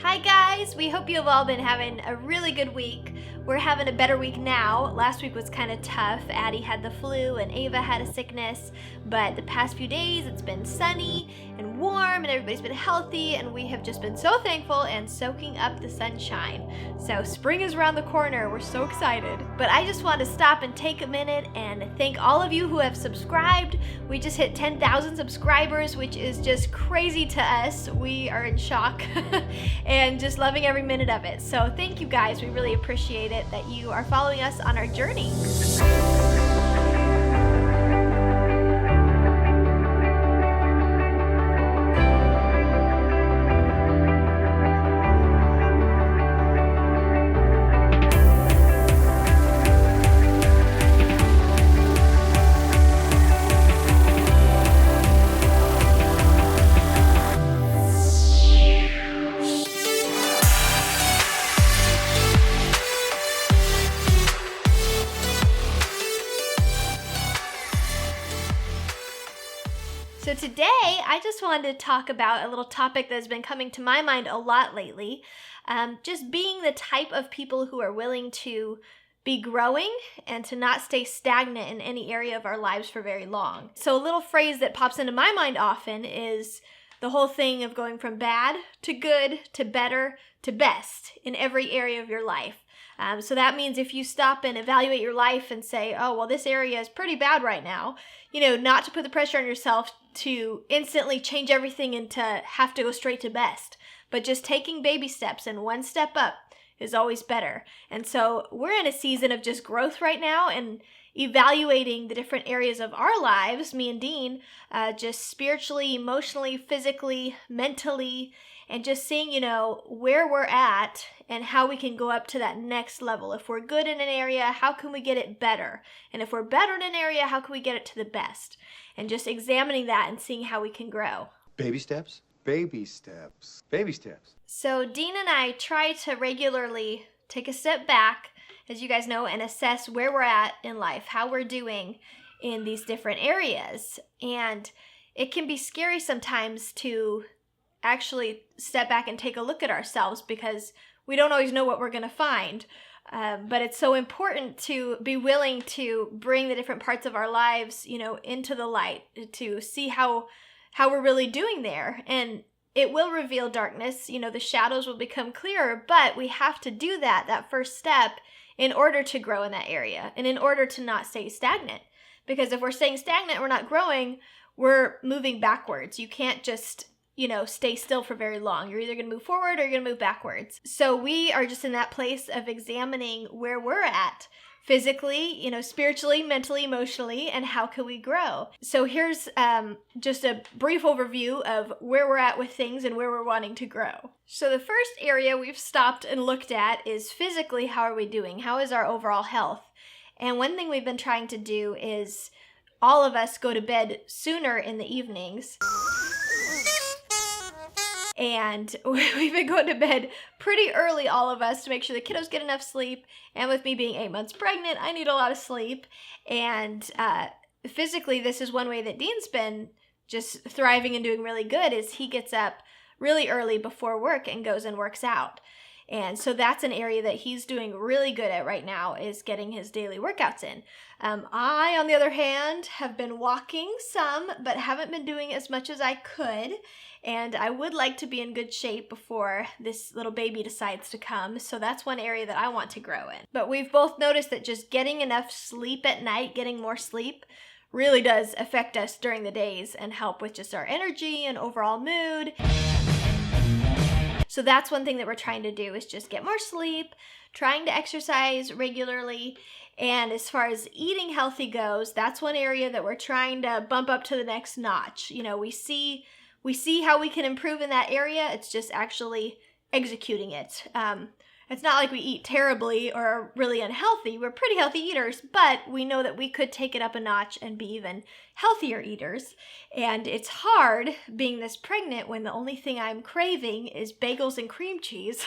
Hi guys, we hope you have all been having a really good week. We're having a better week now. Last week was kind of tough. Addie had the flu and Ava had a sickness, but the past few days it's been sunny and warm and everybody's been healthy and we have just been so thankful and soaking up the sunshine. So spring is around the corner. We're so excited. But I just want to stop and take a minute and thank all of you who have subscribed. We just hit 10,000 subscribers, which is just crazy to us. We are in shock and just loving every minute of it. So thank you guys. We really appreciate it that you are following us on our journey. So today, I just wanted to talk about a little topic that has been coming to my mind a lot lately. Just being the type of people who are willing to be growing and to not stay stagnant in any area of our lives for very long. So a little phrase that pops into my mind often is the whole thing of going from bad to good to better to best in every area of your life. So that means if you stop and evaluate your life and say, oh, well, this area is pretty bad right now, not to put the pressure on yourself to instantly change everything and to have to go straight to best, but just taking baby steps and one step up is always better. And so we're in a season of just growth right now and evaluating the different areas of our lives, me and Dean, just spiritually, emotionally, physically, mentally, and just seeing, where we're at and how we can go up to that next level. If we're good in an area, how can we get it better? And if we're better in an area, how can we get it to the best? And just examining that and seeing how we can grow. Baby steps? Baby steps. Baby steps. So Dean and I try to regularly take a step back, as you guys know, and assess where we're at in life, how we're doing in these different areas. And it can be scary sometimes to actually step back and take a look at ourselves because we don't always know what we're going to find. But it's so important to be willing to bring the different parts of our lives, into the light to see how we're really doing there. And it will reveal darkness, the shadows will become clearer, but we have to do that first step in order to grow in that area and in order to not stay stagnant. Because if we're staying stagnant, we're not growing, we're moving backwards. You can't just stay still for very long. You're either going to move forward or you're going to move backwards. So we are just in that place of examining where we're at physically, spiritually, mentally, emotionally, and how can we grow? So here's just a brief overview of where we're at with things and where we're wanting to grow. So the first area we've stopped and looked at is physically, how are we doing? How is our overall health? And one thing we've been trying to do is all of us go to bed sooner in the evenings. And we've been going to bed pretty early, all of us, to make sure the kiddos get enough sleep. And with me being 8 months pregnant, I need a lot of sleep. And physically, this is one way that Dean's been just thriving and doing really good, is he gets up really early before work and goes and works out. And so that's an area that he's doing really good at right now, is getting his daily workouts in. I, on the other hand, have been walking some, but haven't been doing as much as I could. And I would like to be in good shape before this little baby decides to come. So that's one area that I want to grow in. But we've both noticed that just getting enough sleep at night, getting more sleep, really does affect us during the days and help with just our energy and overall mood. So that's one thing that we're trying to do, is just get more sleep, trying to exercise regularly. And as far as eating healthy goes, that's one area that we're trying to bump up to the next notch. We see how we can improve in that area. It's just actually executing it. It's not like we eat terribly or are really unhealthy. We're pretty healthy eaters, but we know that we could take it up a notch and be even healthier eaters. And it's hard being this pregnant when the only thing I'm craving is bagels and cream cheese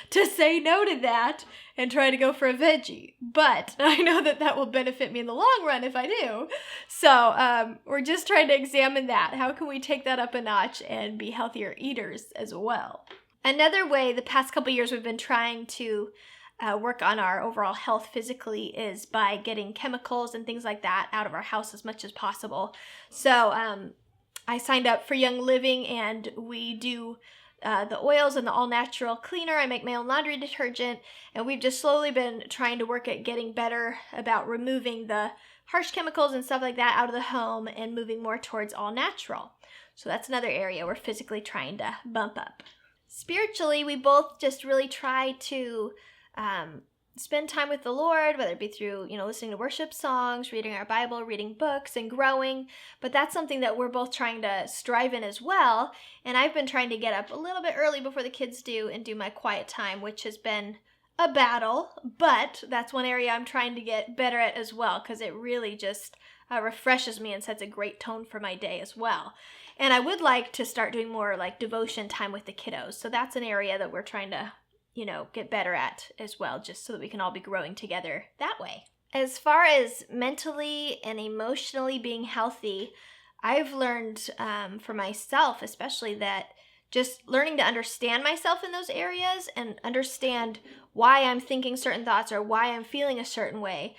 to say no to that and try to go for a veggie. But I know that that will benefit me in the long run if I do. So we're just trying to examine that. How can we take that up a notch and be healthier eaters as well? Another way the past couple years we've been trying to work on our overall health physically is by getting chemicals and things like that out of our house as much as possible. So I signed up for Young Living, and we do the oils and the all-natural cleaner. I make my own laundry detergent, and we've just slowly been trying to work at getting better about removing the harsh chemicals and stuff like that out of the home and moving more towards all-natural. So that's another area we're physically trying to bump up. Spiritually, we both just really try to spend time with the Lord, whether it be through, listening to worship songs, reading our Bible, reading books, and growing. But that's something that we're both trying to strive in as well. And I've been trying to get up a little bit early before the kids do and do my quiet time, which has been a battle. But that's one area I'm trying to get better at as well, because it really just refreshes me and sets a great tone for my day as well. And I would like to start doing more like devotion time with the kiddos. So that's an area that we're trying to get better at as well, just so that we can all be growing together that way. As far as mentally and emotionally being healthy, I've learned for myself especially that just learning to understand myself in those areas and understand why I'm thinking certain thoughts or why I'm feeling a certain way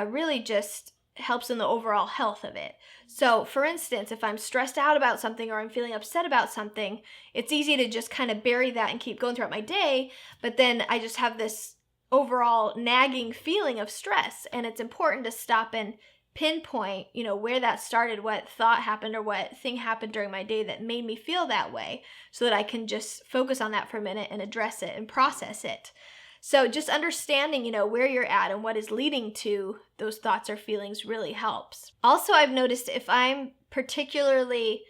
really just helps in the overall health of it. So for instance, if I'm stressed out about something or I'm feeling upset about something, it's easy to just kind of bury that and keep going throughout my day, but then I just have this overall nagging feeling of stress, and it's important to stop and pinpoint, where that started, what thought happened or what thing happened during my day that made me feel that way, so that I can just focus on that for a minute and address it and process it. So just understanding, where you're at and what is leading to those thoughts or feelings really helps. Also, I've noticed if I'm particularly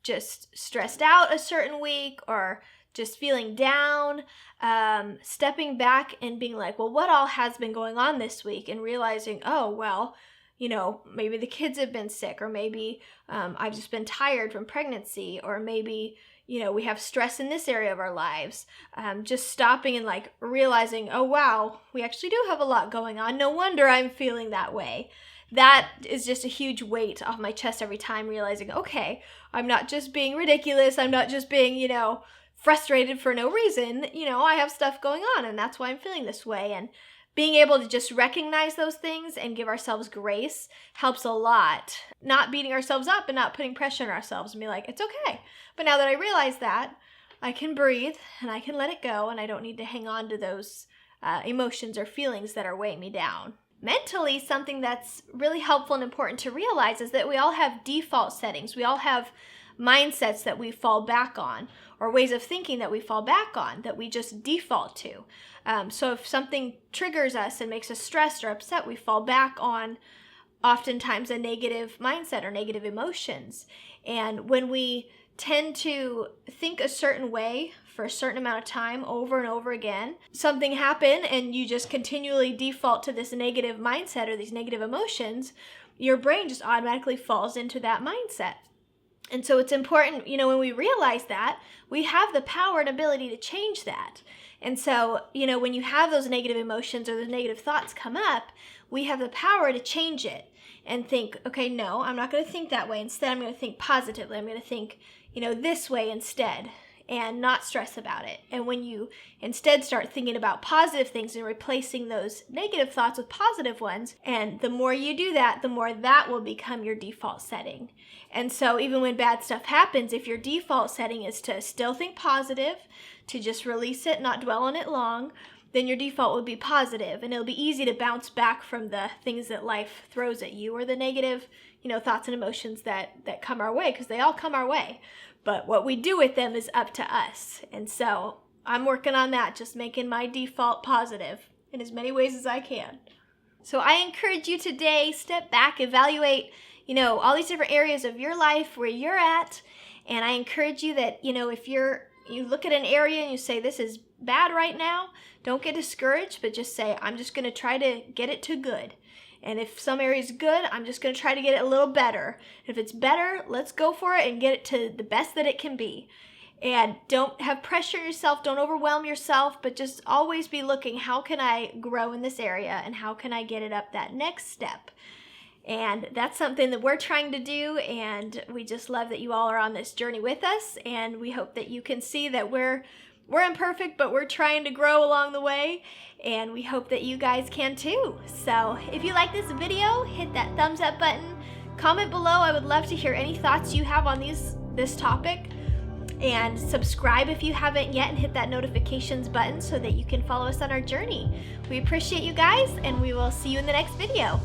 just stressed out a certain week or just feeling down, stepping back and being like, well, what all has been going on this week? And realizing, oh, well, maybe the kids have been sick, or maybe I've just been tired from pregnancy, or maybe we have stress in this area of our lives. Just stopping and realizing, oh wow, we actually do have a lot going on. No wonder I'm feeling that way. That is just a huge weight off my chest every time, realizing, okay, I'm not just being ridiculous. I'm not just being, frustrated for no reason. I have stuff going on, and that's why I'm feeling this way. And being able to just recognize those things and give ourselves grace helps a lot. Not beating ourselves up and not putting pressure on ourselves and be like, it's okay. But now that I realize that, I can breathe and I can let it go, and I don't need to hang on to those emotions or feelings that are weighing me down. Mentally, something that's really helpful and important to realize is that we all have default settings. We all have mindsets that we fall back on, or ways of thinking that we fall back on, that we just default to. So if something triggers us and makes us stressed or upset, we fall back on oftentimes a negative mindset or negative emotions. And when we tend to think a certain way for a certain amount of time over and over again, something happened and you just continually default to this negative mindset or these negative emotions, your brain just automatically falls into that mindset. And so it's important, when we realize that, we have the power and ability to change that. And so, when you have those negative emotions or those negative thoughts come up, we have the power to change it and think, okay, no, I'm not going to think that way. Instead, I'm going to think positively. I'm going to think, this way instead, and not stress about it. And when you instead start thinking about positive things and replacing those negative thoughts with positive ones, and the more you do that, the more that will become your default setting. And so even when bad stuff happens, if your default setting is to still think positive, to just release it, not dwell on it long, then your default will be positive, and it'll be easy to bounce back from the things that life throws at you, or the negative, thoughts and emotions that come our way, because they all come our way. But what we do with them is up to us. And so I'm working on that, just making my default positive in as many ways as I can. So I encourage you today, step back, evaluate, all these different areas of your life where you're at. And I encourage you that, if you look at an area and you say, this is bad right now, don't get discouraged, but just say, I'm just going to try to get it to good. And if some area is good, I'm just going to try to get it a little better. If it's better, let's go for it and get it to the best that it can be. And don't have pressure on yourself, don't overwhelm yourself, but just always be looking, how can I grow in this area and how can I get it up that next step? And that's something that we're trying to do, and we just love that you all are on this journey with us, and we hope that you can see that we're imperfect, but we're trying to grow along the way, and we hope that you guys can too. So if you like this video, hit that thumbs up button, comment below. I would love to hear any thoughts you have on this topic, and subscribe if you haven't yet, and hit that notifications button so that you can follow us on our journey. We appreciate you guys, and we will see you in the next video.